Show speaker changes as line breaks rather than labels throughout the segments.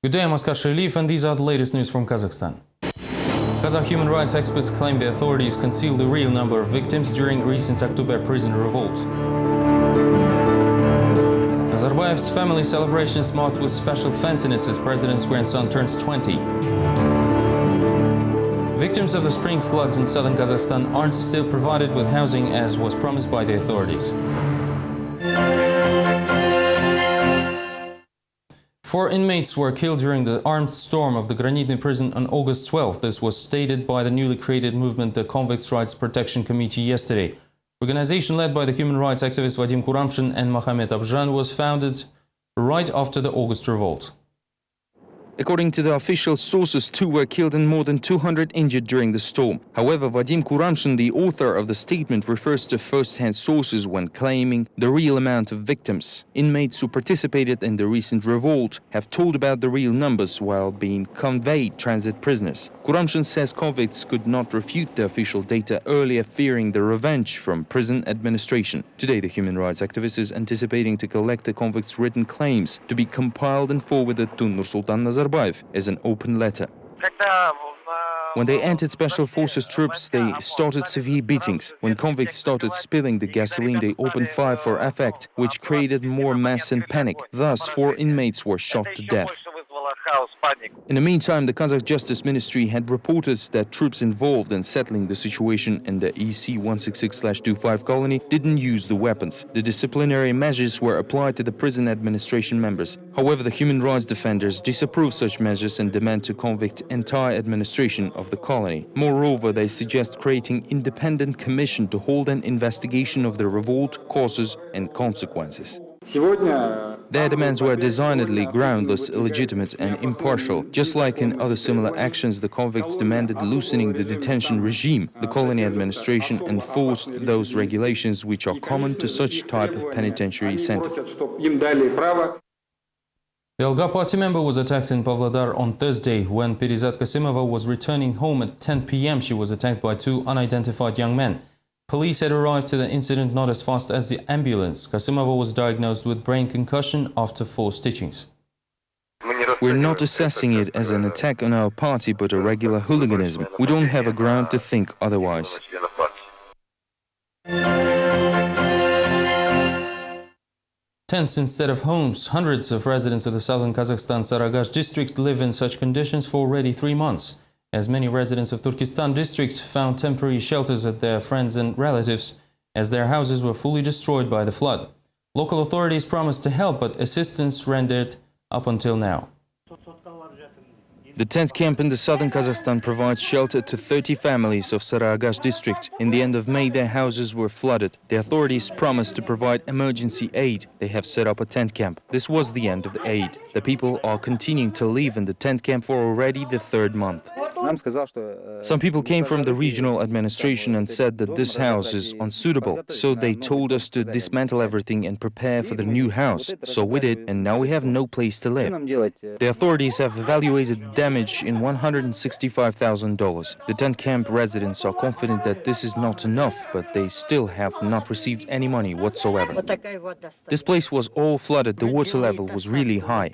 Good day, I'm Oscar Sherlief, and these are the latest news from Kazakhstan. Kazakh human rights experts claim the authorities concealed the real number of victims during recent October prison revolt. Nazarbayev's family celebrations marked with special fanciness as president's grandson turns 20. Victims of the spring floods in southern Kazakhstan aren't still provided with housing as was promised by the authorities. 4 inmates were killed during the armed storm of the Granitny prison on August 12th. This was stated by the newly created movement, the Convicts Rights Protection Committee, yesterday. Organization led by the human rights activists Vadim Kuramshin and Mohamed Abjan was founded right after the August revolt.
According to the official sources, 2 were killed and more than 200 injured during the storm. However, Vadim Kuramshin, the author of the statement, refers to first-hand sources when claiming the real amount of victims. Inmates who participated in the recent revolt have told about the real numbers while being conveyed transit prisoners. Kuramshin says convicts could not refute the official data earlier, fearing the revenge from prison administration. Today, the human rights activist is anticipating to collect the convicts' written claims to be compiled and forwarded to Nursultan Nazarbayev as an open letter. When they entered Special Forces troops, they started severe beatings. When convicts started spilling the gasoline, they opened fire for effect, which created more mass and panic. Thus, 4 inmates were shot to death. In the meantime, the Kazakh Justice Ministry had reported that troops involved in settling the situation in the EC 166/25 colony didn't use the weapons. The disciplinary measures were applied to the prison administration members. However, the human rights defenders disapprove such measures and demand to convict entire administration of the colony. Moreover, they suggest creating an independent commission to hold an investigation of the revolt, causes and consequences. Their demands were designedly groundless, illegitimate and impartial. Just like in other similar actions, the convicts demanded loosening the detention regime. The colony administration enforced those regulations which are common to such type of penitentiary centers.
The Alga party member was attacked in Pavlodar on Thursday. When Perizat Kasimova was returning home at 10 p.m., she was attacked by 2 unidentified young men. Police had arrived to the incident not as fast as the ambulance. Kasimova was diagnosed with brain concussion after 4 stitchings.
We're not assessing it as an attack on our party, but a regular hooliganism. We don't have a ground to think otherwise.
Tents instead of homes. Hundreds of residents of the southern Kazakhstan Saragash district live in such conditions for already 3 months. As many residents of Turkestan district found temporary shelters at their friends and relatives as their houses were fully destroyed by the flood. Local authorities promised to help, but assistance rendered up until now.
The tent camp in the southern Kazakhstan provides shelter to 30 families of Saragash district. In the end of May, their houses were flooded. The authorities promised to provide emergency aid. They have set up a tent camp. This was the end of the aid. The people are continuing to live in the tent camp for already the 3rd month. Some people came from the regional administration and said that this house is unsuitable, so they told us to dismantle everything and prepare for the new house. So we did, and now we have no place to live. The authorities have evaluated damage in $165,000. The tent camp residents are confident that this is not enough, but they still have not received any money whatsoever. This place was all flooded. The water level was really high.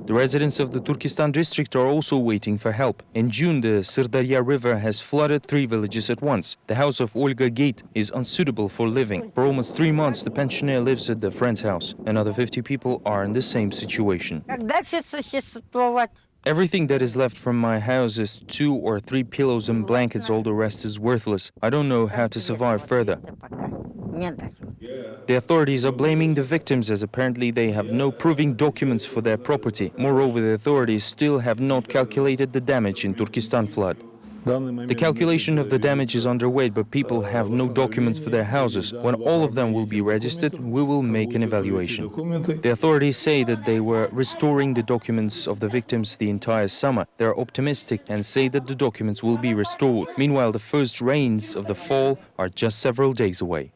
The residents of the Turkestan district are also waiting for help. In June, the Sirdarya River has flooded 3 villages at once. The house of Olga Gate is unsuitable for living. For almost 3 months, the pensioner lives at the friend's house. Another 50 people are in the same situation. Everything that is left from my house is 2 or 3 pillows and blankets. All the rest is worthless. I don't know how to survive further. The authorities are blaming the victims as apparently they have no proving documents for their property. Moreover, the authorities still have not calculated the damage in Turkestan flood. The calculation of the damage is underway, but people have no documents for their houses. When all of them will be registered, we will make an evaluation. The authorities say that they were restoring the documents of the victims the entire summer. They are optimistic and say that the documents will be restored. Meanwhile, the first rains of the fall are just several days away.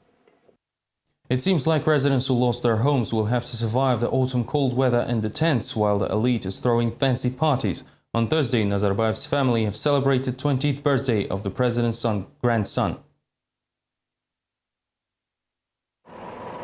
It seems like residents who lost their homes will have to survive the autumn cold weather in the tents while the elite is throwing fancy parties. On Thursday, Nazarbayev's family have celebrated 20th birthday of the president's grandson.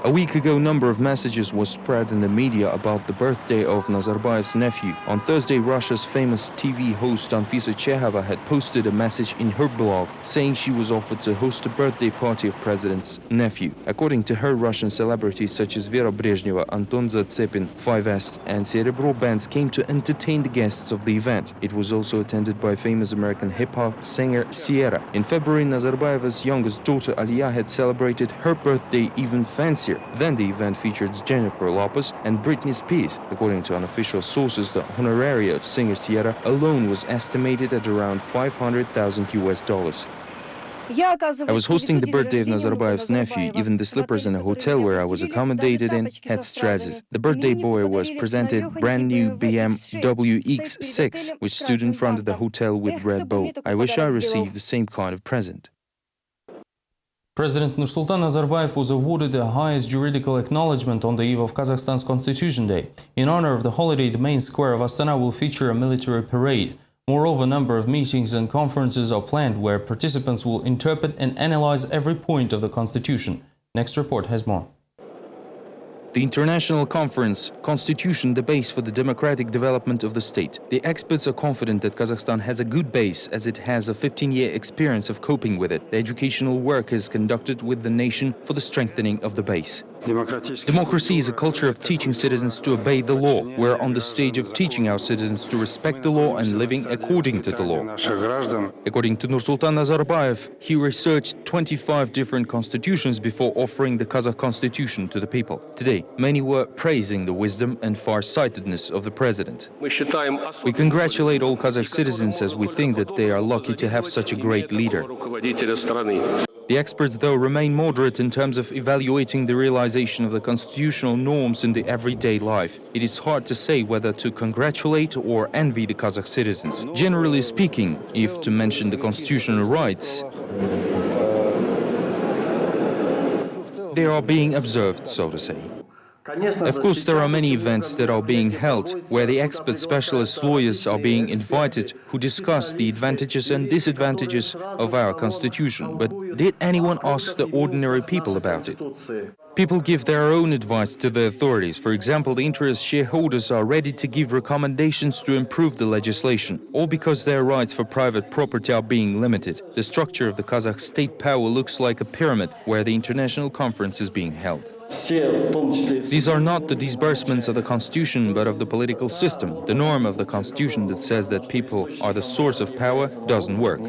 A week ago, a number of messages was spread in the media about the birthday of Nazarbayev's nephew. On Thursday, Russia's famous TV host Anfisa Chehova had posted a message in her blog saying she was offered to host a birthday party of President's nephew. According to her, Russian celebrities such as Vera Brezhneva, Anton Zatsepin, 5est and Cerebro bands came to entertain the guests of the event. It was also attended by famous American hip-hop singer Sierra. In February, Nazarbayeva's youngest daughter Aliyah had celebrated her birthday even fancier. Then the event featured Jennifer Lopez and Britney Spears. According to unofficial sources, the honoraria of singer Sierra alone was estimated at around $500,000. I was hosting the birthday of Nazarbayev's nephew. Even the slippers in a hotel where I was accommodated in had strazzes. The birthday boy was presented brand new BMW X6, which stood in front of the hotel with red bow. I wish I received the same kind of present.
President Nursultan Nazarbayev was awarded the highest juridical acknowledgement on the eve of Kazakhstan's Constitution Day. In honor of the holiday, the main square of Astana will feature a military parade. Moreover, a number of meetings and conferences are planned where participants will interpret and analyze every point of the Constitution. Next report has more.
The International Conference, Constitution, the base for the democratic development of the state. The experts are confident that Kazakhstan has a good base as it has a 15-year experience of coping with it. The educational work is conducted with the nation for the strengthening of the base. Democracy is a culture of teaching citizens to obey the law. We're on the stage of teaching our citizens to respect the law and living according to the law. According to Nursultan Nazarbayev, he researched 25 different constitutions before offering the Kazakh constitution to the people. Today, many were praising the wisdom and far-sightedness of the president. We congratulate all Kazakh citizens as we think that they are lucky to have such a great leader. The experts, though, remain moderate in terms of evaluating the realization of the constitutional norms in the everyday life. It is hard to say whether to congratulate or envy the Kazakh citizens. Generally speaking, if to mention the constitutional rights, they are being observed, so to say. Of course, there are many events that are being held where the expert specialist lawyers are being invited who discuss the advantages and disadvantages of our constitution. But did anyone ask the ordinary people about it? People give their own advice to the authorities. For example, the interest shareholders are ready to give recommendations to improve the legislation, all because their rights for private property are being limited. The structure of the Kazakh state power looks like a pyramid where the international conference is being held. These are not the disbursements of the constitution, but of the political system. The norm of the constitution that says that people are the source of power doesn't work.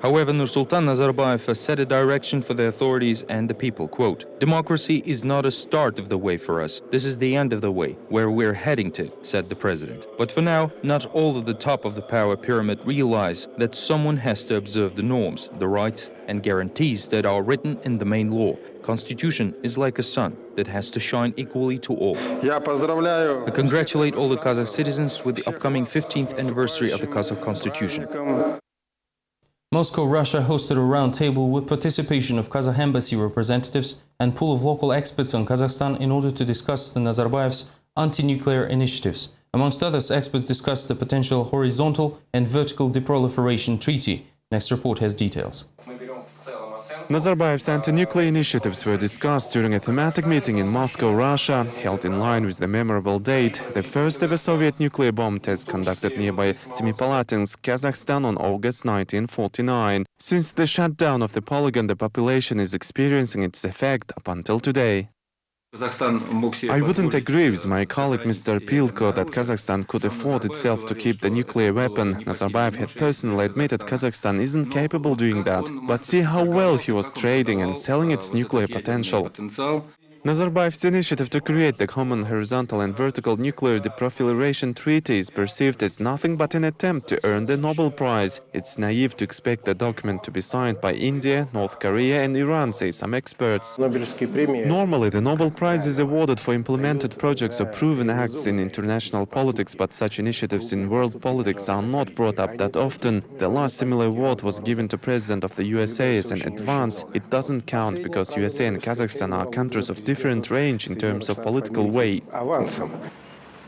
However, Nursultan Nazarbayev has set a direction for the authorities and the people, quote, "Democracy is not a start of the way for us. This is the end of the way, where we're heading to," said the president. But for now, not all at the top of the power pyramid realize that someone has to observe the norms, the rights and guarantees that are written in the main law. Constitution is like a sun that has to shine equally to all. I congratulate all the Kazakh citizens with the upcoming 15th anniversary of the Kazakh Constitution.
Moscow, Russia hosted a roundtable with participation of Kazakh embassy representatives and pool of local experts on Kazakhstan in order to discuss the Nazarbayev's anti-nuclear initiatives. Amongst others, experts discussed the potential horizontal and vertical deproliferation treaty. Next report has details.
Nazarbayev's anti-nuclear initiatives were discussed during a thematic meeting in Moscow, Russia, held in line with the memorable date, the first ever Soviet nuclear bomb test conducted nearby Semipalatinsk, Kazakhstan on August 1949. Since the shutdown of the polygon, the population is experiencing its effect up until today. I wouldn't agree with my colleague Mr. Pilko that Kazakhstan could afford itself to keep the nuclear weapon. Nazarbayev had personally admitted Kazakhstan isn't capable of doing that, but see how well he was trading and selling its nuclear potential. Nazarbayev's initiative to create the common horizontal and vertical nuclear deproliferation treaty is perceived as nothing but an attempt to earn the Nobel Prize. It's naive to expect the document to be signed by India, North Korea and Iran, say some experts. Normally, the Nobel Prize is awarded for implemented projects or proven acts in international politics, but such initiatives in world politics are not brought up that often. The last similar award was given to President of the USA as an advance. It doesn't count because USA and Kazakhstan are countries of different range in terms of political weight.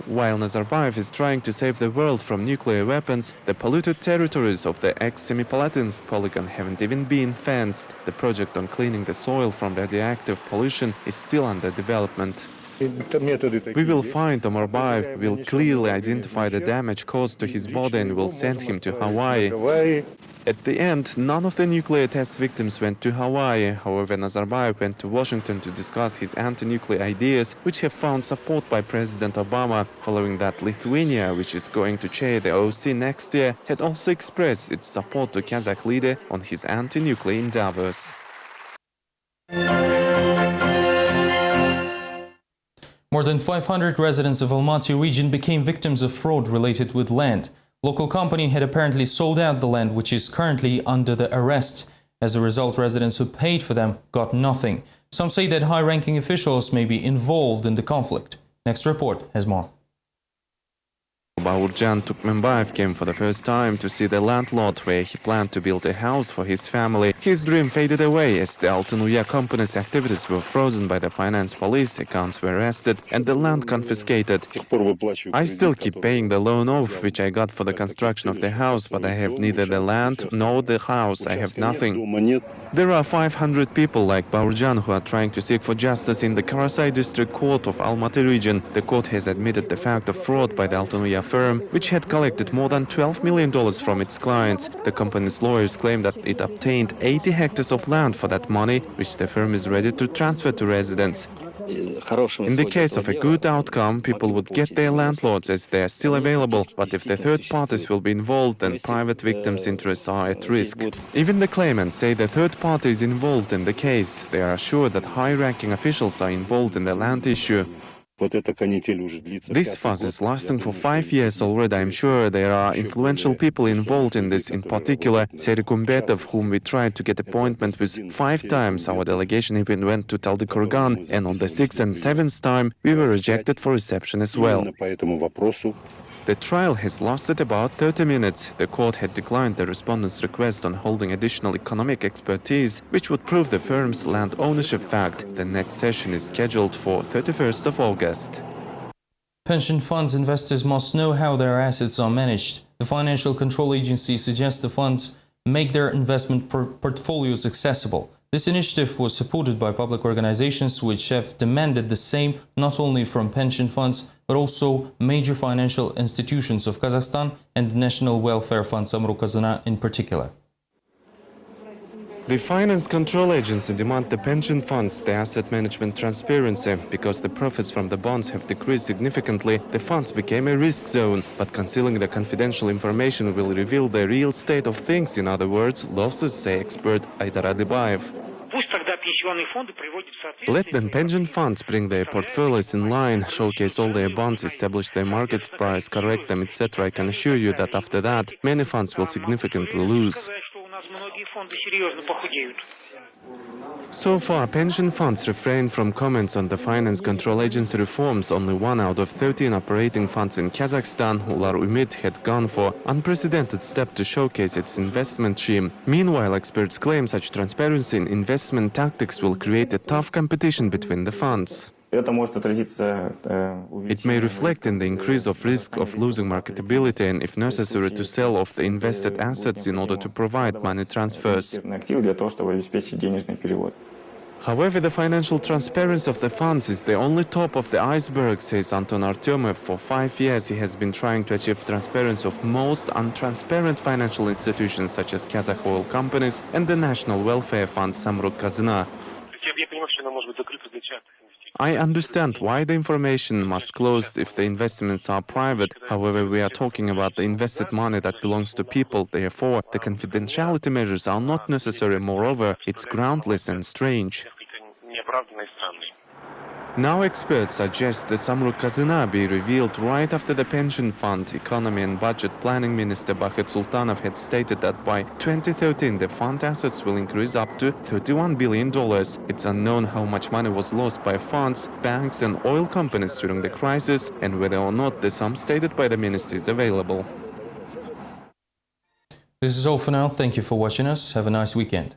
While Nazarbayev is trying to save the world from nuclear weapons, the polluted territories of the ex-Semipalatinsk polygon haven't even been fenced. The project on cleaning the soil from radioactive pollution is still under development. We will find Omurbayev, will clearly identify the damage caused to his body and will send him to Hawaii. At the end, none of the nuclear test victims went to Hawaii. However, Nazarbayev went to Washington to discuss his anti-nuclear ideas, which have found support by President Obama. Following that, Lithuania, which is going to chair the OC next year, had also expressed its support to Kazakh leader on his anti-nuclear endeavors.
More than 500 residents of Almaty region became victims of fraud related with land. Local company had apparently sold out the land, which is currently under the arrest. As a result, residents who paid for them got nothing. Some say that high-ranking officials may be involved in the conflict. Next report has more.
Baurjan Tukmenbaev came for the first time to see the landlord where he planned to build a house for his family. His dream faded away as the Altınuya company's activities were frozen by the finance police, accounts were arrested and the land confiscated. I still keep paying the loan off, which I got for the construction of the house, but I have neither the land nor the house. I have nothing. There are 500 people like Baurjan who are trying to seek for justice in the Karasay district court of Almaty region. The court has admitted the fact of fraud by the Altınuya firm, which had collected more than $12 million from its clients. The company's lawyers claim that it obtained 80 hectares of land for that money, which the firm is ready to transfer to residents. In the case of a good outcome, people would get their landlords as they are still available, but if the third parties will be involved, then private victims' interests are at risk. Even the claimants say the third party is involved in the case. They are sure that high-ranking officials are involved in the land issue. This fuss is lasting for 5 years already. I'm sure there are influential people involved in this, in particular Serik Umbetov, whom we tried to get appointment with 5 times. Our delegation even went to Taldykurgan, and on the 6th and 7th time we were rejected for reception as well. The trial has lasted about 30 minutes. The court had declined the respondents' request on holding additional economic expertise, which would prove the firm's land ownership fact. The next session is scheduled for 31st of August.
Pension funds investors must know how their assets are managed. The Financial Control Agency suggests the funds make their investment portfolios accessible. This initiative was supported by public organizations which have demanded the same not only from pension funds but also major financial institutions of Kazakhstan and the National Welfare Fund Samruk-Kazina in particular.
The Finance Control Agency demands the pension funds the asset management transparency. Because the profits from the bonds have decreased significantly, the funds became a risk zone. But concealing the confidential information will reveal the real state of things. In other words, losses, say expert Aydar Alibayev. Let then pension funds bring their portfolios in line, showcase all their bonds, establish their market price, correct them, etc. I can assure you that after that, many funds will significantly lose. So far, pension funds refrain from comments on the Finance Control Agency reforms. Only 1 out of 13 operating funds in Kazakhstan, Ular Umid, had gone for unprecedented step to showcase its investment scheme. Meanwhile, experts claim such transparency in investment tactics will create a tough competition between the funds. It may reflect in the increase of risk of losing marketability and, if necessary, to sell off the invested assets in order to provide money transfers. However, the financial transparency of the funds is the only top of the iceberg, says Anton Artemyev. For 5 years, he has been trying to achieve transparency of most untransparent financial institutions, such as Kazakh oil companies and the National Welfare Fund Samruk-Kazina. I understand why the information must close if the investments are private. However, we are talking about the invested money that belongs to people. Therefore, the confidentiality measures are not necessary. Moreover, it's groundless and strange. Now experts suggest the Samruk-Kazina be revealed right after the pension fund. Economy and Budget Planning Minister Bakhet Sultanov had stated that by 2013 the fund assets will increase up to $31 billion. It's unknown how much money was lost by funds, banks and oil companies during the crisis and whether or not the sum stated by the ministry is available.
This is all for now. Thank you for watching us. Have a nice weekend.